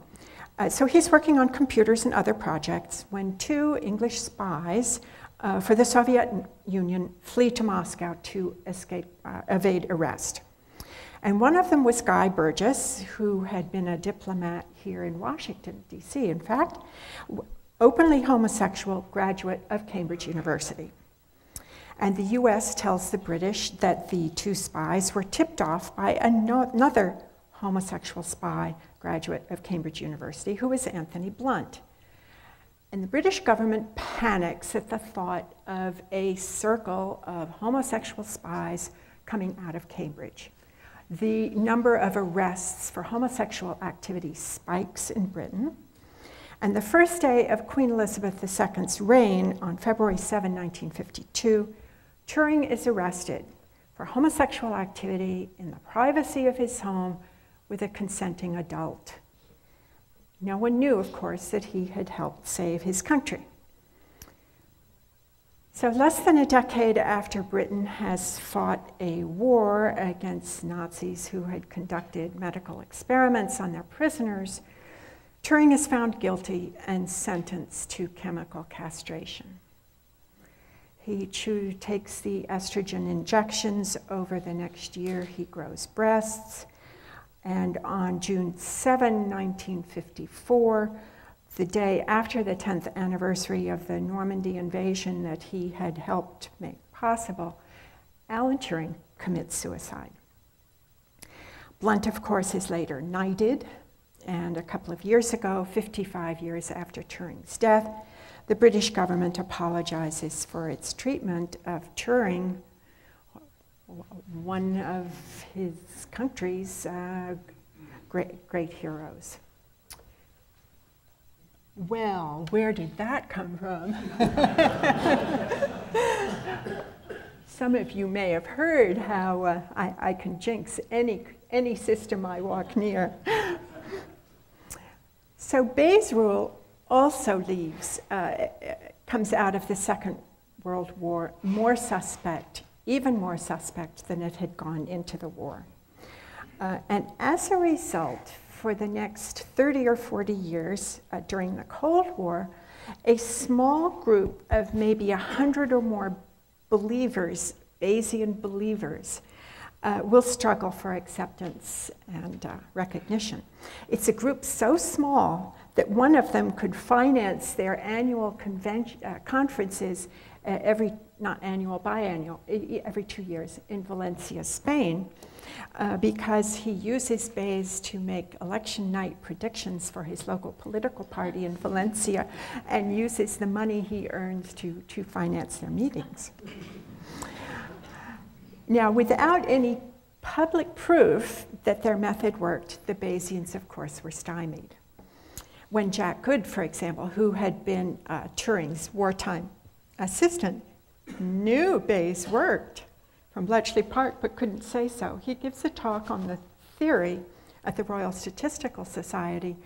[SPEAKER 2] So he's working on computers and other projects when 2 English spies for the Soviet Union flee to Moscow to evade arrest. And one of them was Guy Burgess, who had been a diplomat here in Washington, D.C., in fact, openly homosexual graduate of Cambridge University. And the US tells the British that the 2 spies were tipped off by another homosexual spy graduate of Cambridge University, who was Anthony Blunt. And the British government panics at the thought of a circle of homosexual spies coming out of Cambridge. The number of arrests for homosexual activity spikes in Britain. And the first day of Queen Elizabeth II's reign, on February 7, 1952, Turing is arrested for homosexual activity in the privacy of his home with a consenting adult. No one knew, of course, that he had helped save his country. So less than a decade after Britain has fought a war against Nazis who had conducted medical experiments on their prisoners, Turing is found guilty and sentenced to chemical castration. He takes the estrogen injections. Over the next year, he grows breasts. And on June 7, 1954, the day after the 10th anniversary of the Normandy invasion that he had helped make possible, Alan Turing commits suicide. Blunt, of course, is later knighted, and a couple of years ago, 55 years after Turing's death, the British government apologizes for its treatment of Turing, one of his country's great heroes. Well, where did that come from? Some of you may have heard how I can jinx any system I walk near. So Bayes' rule also comes out of the Second World War more suspect, even more suspect than it had gone into the war. And as a result, for the next 30 or 40 years during the Cold War, a small group of maybe 100 or more believers, Bayesian believers, will struggle for acceptance and recognition. It's a group so small that one of them could finance their annual conferences every 2 years in Valencia, Spain, because he uses Bayes to make election night predictions for his local political party in Valencia and uses the money he earns to finance their meetings. Now, without any public proof that their method worked, the Bayesians, of course, were stymied. When Jack Good, for example, who had been Turing's wartime assistant, knew Bayes worked from Bletchley Park but couldn't say so, he gives a talk on the theory at the Royal Statistical Society,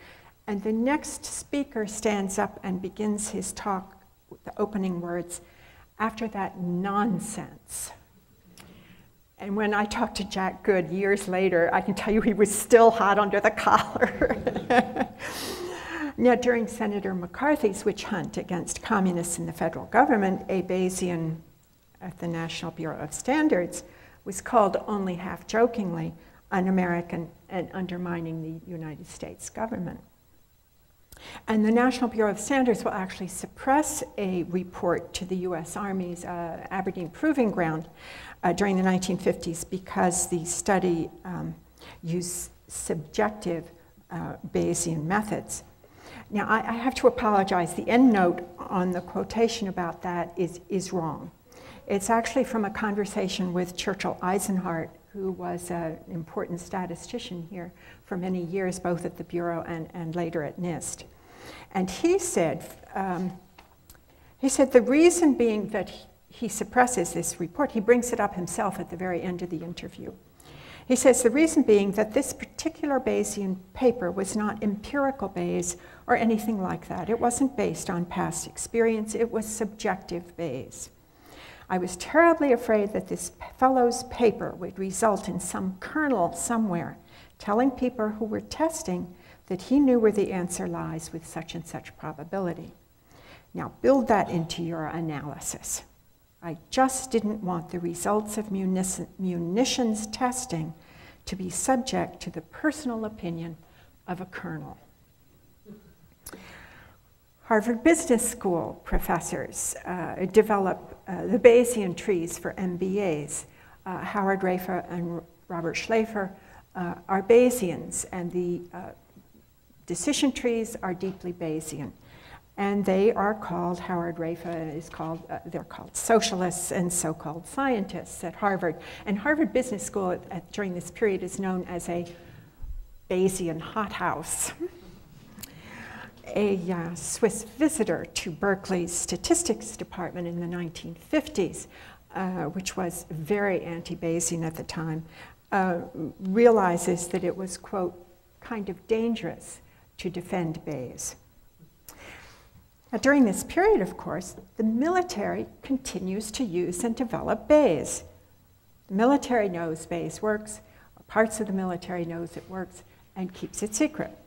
[SPEAKER 2] and the next speaker stands up and begins his talk with the opening words, "After that nonsense." And when I talked to Jack Good years later, I can tell you he was still hot under the collar. Now, during Senator McCarthy's witch hunt against communists in the federal government, a Bayesian at the National Bureau of Standards was called, only half-jokingly, un-American and undermining the United States government. And the National Bureau of Standards will actually suppress a report to the US Army's Aberdeen Proving Ground during the 1950s because the study used subjective Bayesian methods. Now, I have to apologize. The end note on the quotation about that is wrong. It's actually from a conversation with Churchill Eisenhardt, who was an important statistician here for many years, both at the Bureau and later at NIST. And he said the reason being that he suppresses this report, he brings it up himself at the very end of the interview. He says the reason being that this particular Bayesian paper was not empirical Bayes or anything like that. It wasn't based on past experience, it was subjective Bayes. I was terribly afraid that this fellow's paper would result in some kernel somewhere telling people who were testing that he knew where the answer lies with such and such probability. Now build that into your analysis. I just didn't want the results of munitions testing to be subject to the personal opinion of a colonel. Harvard Business School professors develop the Bayesian trees for MBAs. Howard Rafer and Robert Schlafer are Bayesians, and the decision trees are deeply Bayesian. And they are called, Howard Rafer is called, they're called socialists and so-called scientists at Harvard. And Harvard Business School during this period is known as a Bayesian hothouse. A Swiss visitor to Berkeley's statistics department in the 1950s, which was very anti-Bayesian at the time, realizes that it was, quote, kind of dangerous to defend Bayes. Now, during this period, of course, the military continues to use and develop Bayes. The military knows Bayes works, parts of the military knows it works, and keeps it secret.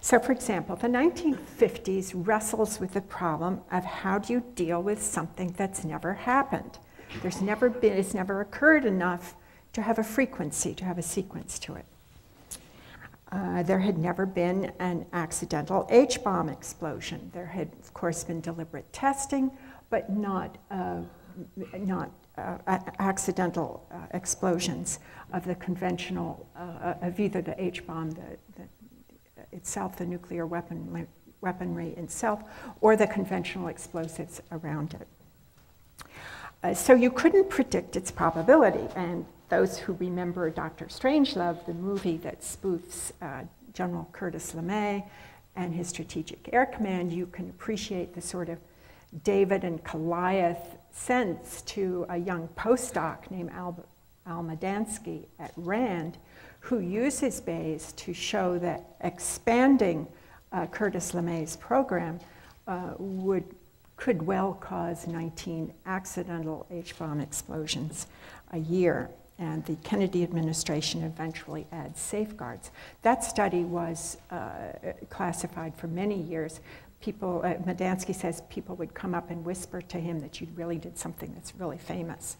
[SPEAKER 2] So, for example, the 1950s wrestles with the problem of how do you deal with something that's never happened. It's never occurred enough to have a frequency, to have a sequence to it. There had never been an accidental H-bomb explosion. There had, of course, been deliberate testing, but not accidental explosions of the conventional, of either the H-bomb itself, the nuclear weapon weaponry itself or the conventional explosives around it. So you couldn't predict its probability, and those who remember Dr. Strangelove, the movie that spoofs General Curtis LeMay and his Strategic Air Command, you can appreciate the sort of David and Goliath sense to a young postdoc named Al Madansky at Rand, who uses Bayes to show that expanding Curtis LeMay's program could well cause 19 accidental H-bomb explosions a year. And the Kennedy administration eventually adds safeguards. That study was classified for many years. People, Madansky says people would come up and whisper to him that you really did something that's really famous.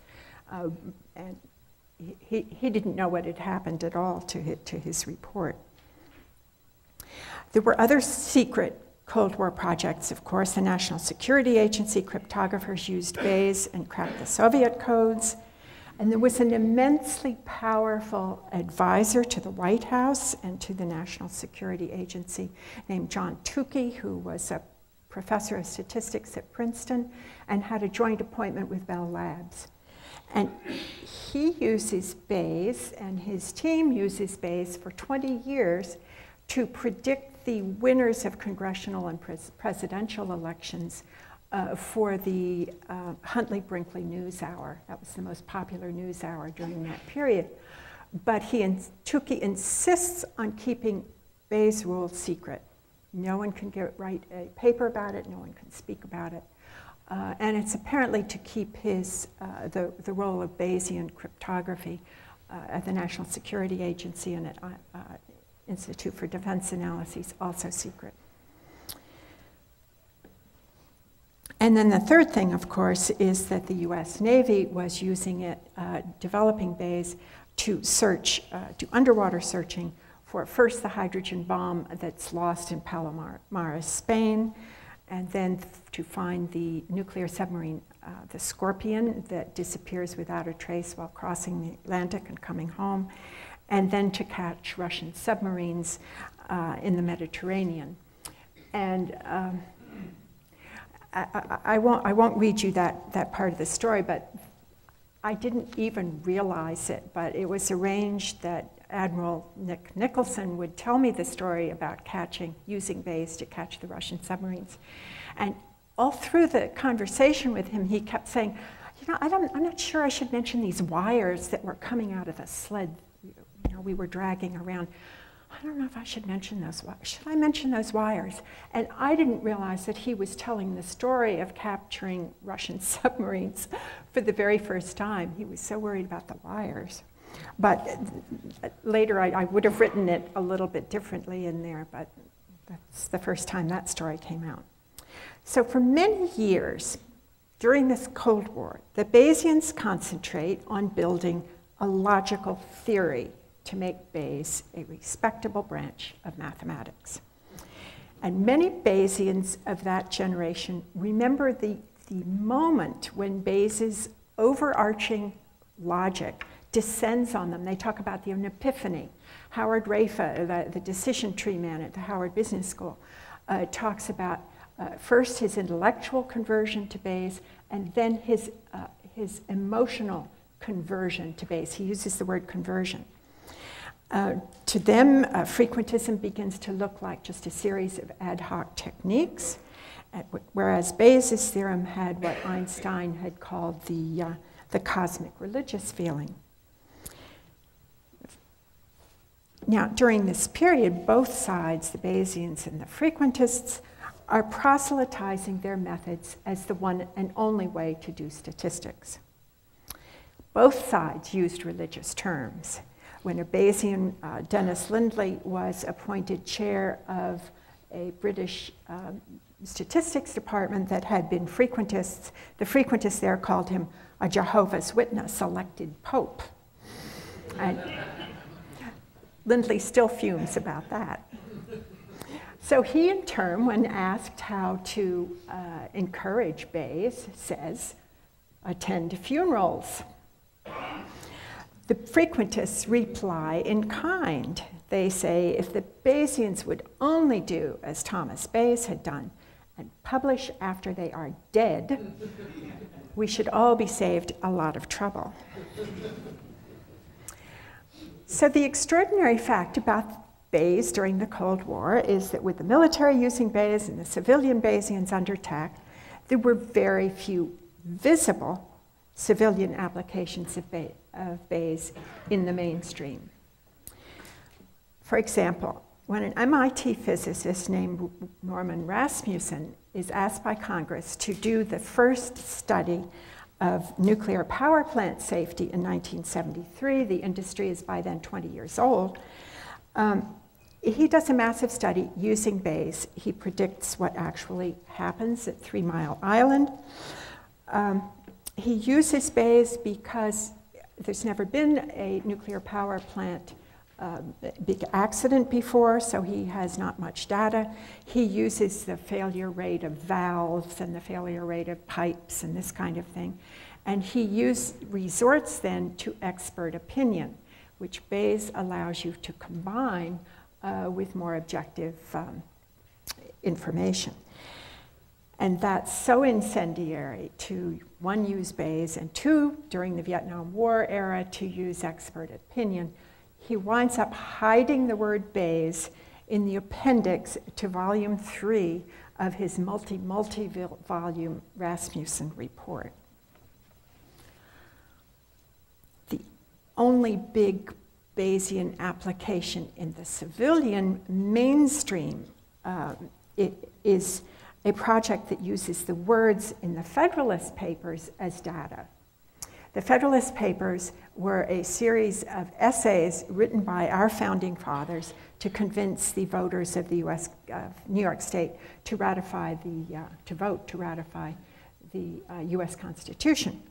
[SPEAKER 2] And he didn't know what had happened at all to his report. There were other secret Cold War projects, of course. The National Security Agency cryptographers used Bayes and cracked the Soviet codes. And there was an immensely powerful advisor to the White House and to the National Security Agency named John Tukey, who was a professor of statistics at Princeton and had a joint appointment with Bell Labs. And he uses Bayes, and his team uses Bayes for 20 years to predict the winners of congressional and presidential elections for the Huntley-Brinkley News Hour. That was the most popular news hour during that period. But Tukey insists on keeping Bayes' rules secret. No one can write a paper about it, no one can speak about it. And it's apparently to keep his, the role of Bayesian cryptography at the National Security Agency and at Institute for Defense Analyses also secret. And then the third thing, of course, is that the US Navy was using it, developing Bayes to search, do underwater searching for first the hydrogen bomb that's lost in Palomares, Spain, and then to find the nuclear submarine, the Scorpion, that disappears without a trace while crossing the Atlantic and coming home, and then to catch Russian submarines in the Mediterranean. And I won't read you that part of the story, but I didn't even realize it, but it was arranged that Admiral Nick Nicholson would tell me the story about using Bayes to catch the Russian submarines. And all through the conversation with him, he kept saying, you know, I'm not sure I should mention these wires that were coming out of the sled, you know, we were dragging around. I don't know if I should mention those wires. Should I mention those wires? And I didn't realize that he was telling the story of capturing Russian submarines for the very first time. He was so worried about the wires. But later I would have written it a little bit differently in there, but that's the first time that story came out. So for many years during this Cold War, the Bayesians concentrate on building a logical theory to make Bayes a respectable branch of mathematics. And many Bayesians of that generation remember the moment when Bayes' overarching logic descends on them. They talk about an epiphany. Howard Rafa, the decision tree man at the Howard Business School, talks about first his intellectual conversion to Bayes and then his emotional conversion to Bayes. He uses the word conversion. To them, frequentism begins to look like just a series of ad hoc techniques, whereas Bayes' theorem had what Einstein had called the cosmic religious feeling. Now, during this period, both sides, the Bayesians and the frequentists, are proselytizing their methods as the one and only way to do statistics. Both sides used religious terms. When a Bayesian, Dennis Lindley, was appointed chair of a British statistics department that had been frequentists, the frequentists there called him a Jehovah's Witness elected pope. And Lindley still fumes about that. So he, in turn, when asked how to encourage Bayes, says, attend funerals. The frequentists reply in kind. They say if the Bayesians would only do as Thomas Bayes had done and publish after they are dead, we should all be saved a lot of trouble. So the extraordinary fact about Bayes during the Cold War is that with the military using Bayes and the civilian Bayesians under attack, there were very few visible civilian applications of Bayes in the mainstream. For example, when an MIT physicist named Norman Rasmussen is asked by Congress to do the first study of nuclear power plant safety in 1973, the industry is by then 20 years old, he does a massive study using Bayes. He predicts what actually happens at 3 Mile Island. He uses Bayes because there's never been a nuclear power plant big accident before, so he has not much data. He uses the failure rate of valves and the failure rate of pipes and this kind of thing. And he resorts then to expert opinion, which Bayes allows you to combine with more objective information. And that's so incendiary to, one, use Bayes, and two, during the Vietnam War era, to use expert opinion. He winds up hiding the word Bayes in the appendix to volume 3 of his multi-volume Rasmussen report. The only big Bayesian application in the civilian mainstream is a project that uses the words in the Federalist Papers as data. The Federalist Papers were a series of essays written by our founding fathers to convince the voters of the U.S. New York State to ratify to vote to ratify the U.S. Constitution.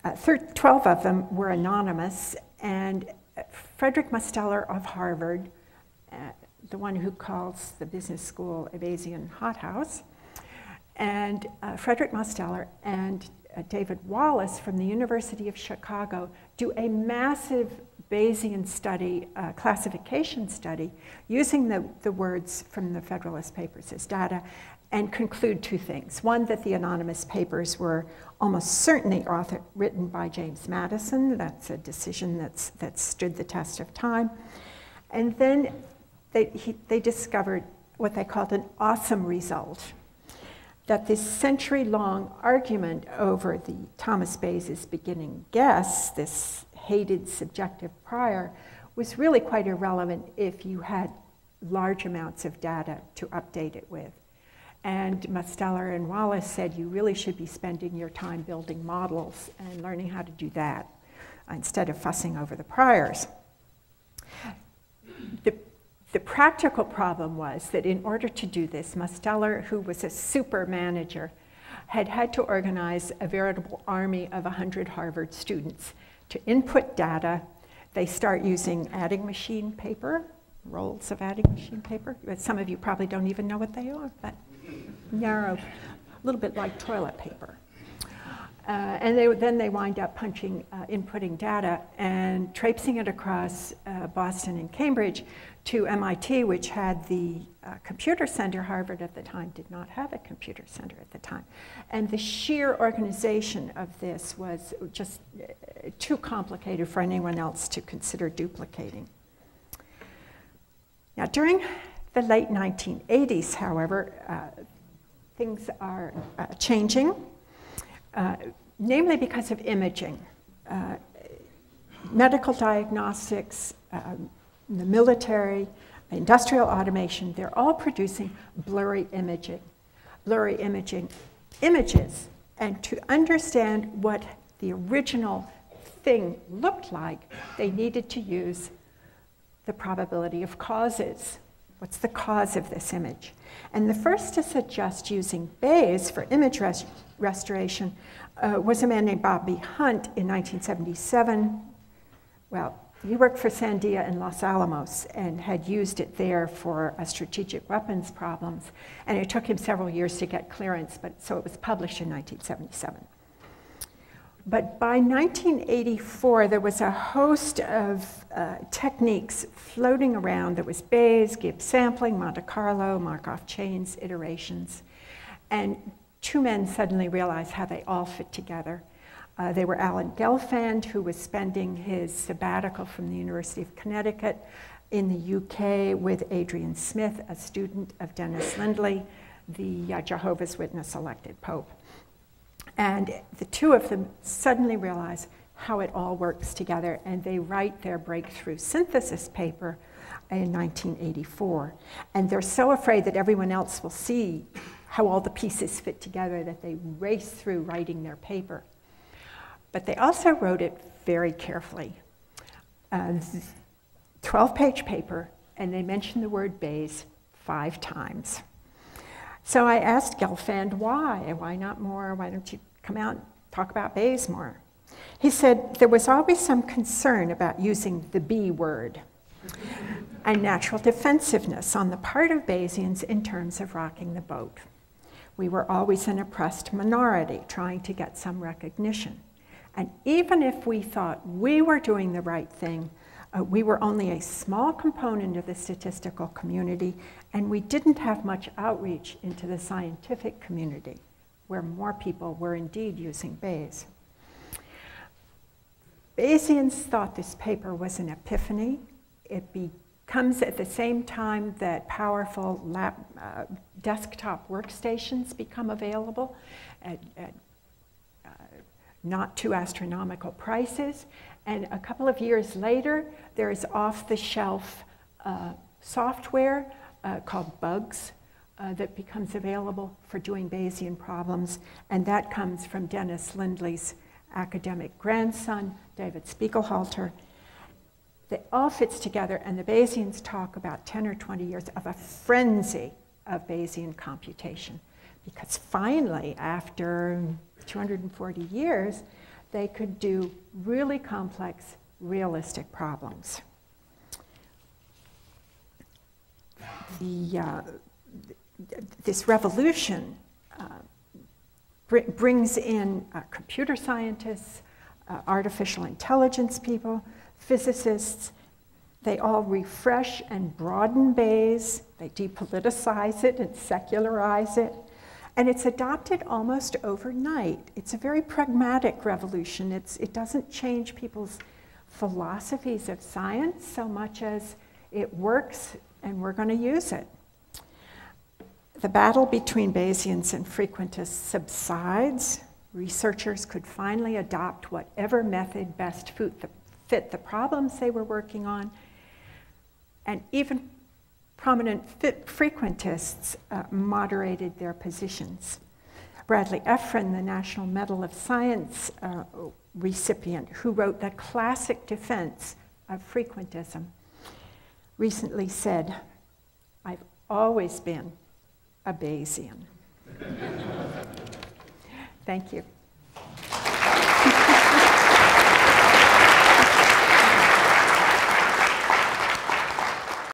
[SPEAKER 2] 12 of them were anonymous, and Frederick Musteller of Harvard, the one who calls the business school a Bayesian hothouse, and Frederick Musteller and David Wallace from the University of Chicago do a massive Bayesian study, classification study, using the words from the Federalist Papers as data, and conclude two things. One, that the anonymous papers were almost certainly written by James Madison. That's a decision that stood the test of time. And then they discovered what they called an awesome result, that this century-long argument over the Thomas Bayes' beginning guess, this hated subjective prior, was really quite irrelevant if you had large amounts of data to update it with. And Musteller and Wallace said you really should be spending your time building models and learning how to do that instead of fussing over the priors. The practical problem was that in order to do this, Musteller, who was a super manager, had to organize a veritable army of 100 Harvard students to input data. They start using adding machine paper, rolls of adding machine paper. Some of you probably don't even know what they are, but narrow, a little bit like toilet paper. And then they wind up inputting data and traipsing it across Boston and Cambridge to MIT, which had the computer center. Harvard at the time did not have a computer center at the time. And the sheer organization of this was just too complicated for anyone else to consider duplicating. Now, during the late 1980s, however, things are changing, namely because of imaging. Medical diagnostics, the military, industrial automation, they're all producing blurry images. And to understand what the original thing looked like, they needed to use the probability of causes. What's the cause of this image? And the first to suggest using Bayes for image restoration was a man named Bobby Hunt in 1977. Well, he worked for Sandia in Los Alamos and had used it there for strategic weapons problems. And it took him several years to get clearance, so it was published in 1977. But by 1984, there was a host of techniques floating around. There was Bayes, Gibbs sampling, Monte Carlo, Markov chains, iterations. And two men suddenly realized how they all fit together. They were Alan Gelfand, who was spending his sabbatical from the University of Connecticut in the UK with Adrian Smith, a student of Dennis Lindley, the Jehovah's Witness elected pope. And the two of them suddenly realize how it all works together, and they write their breakthrough synthesis paper in 1984. And they're so afraid that everyone else will see how all the pieces fit together that they race through writing their paper. But they also wrote it very carefully. 12-page paper, and they mentioned the word Bayes 5 times. So I asked Gelfand why. Why not more? Why don't you come out and talk about Bayes more? He said there was always some concern about using the B word and natural defensiveness on the part of Bayesians in terms of rocking the boat. We were always an oppressed minority trying to get some recognition. And even if we thought we were doing the right thing, we were only a small component of the statistical community, and we didn't have much outreach into the scientific community, where more people were indeed using Bayes. Bayesians thought this paper was an epiphany. It comes at the same time that powerful desktop workstations become available at not too astronomical prices. And a couple of years later, there is off-the-shelf software called Bugs that becomes available for doing Bayesian problems. And that comes from Dennis Lindley's academic grandson, David Spiegelhalter. It all fits together, and the Bayesians talk about 10 or 20 years of a frenzy of Bayesian computation. Because finally, after 240 years, they could do really complex, realistic problems. This revolution brings in computer scientists, artificial intelligence people, physicists. They all refresh and broaden Bayes. They depoliticize it and secularize it. And it's adopted almost overnight. It's a very pragmatic revolution. It doesn't change people's philosophies of science so much as it works and we're going to use it. The battle between Bayesians and frequentists subsides. Researchers could finally adopt whatever method best fit the problems they were working on. And even prominent frequentists moderated their positions. Bradley Efron, the National Medal of Science recipient, who wrote the classic defense of frequentism, recently said, "I've always been a Bayesian." Thank you.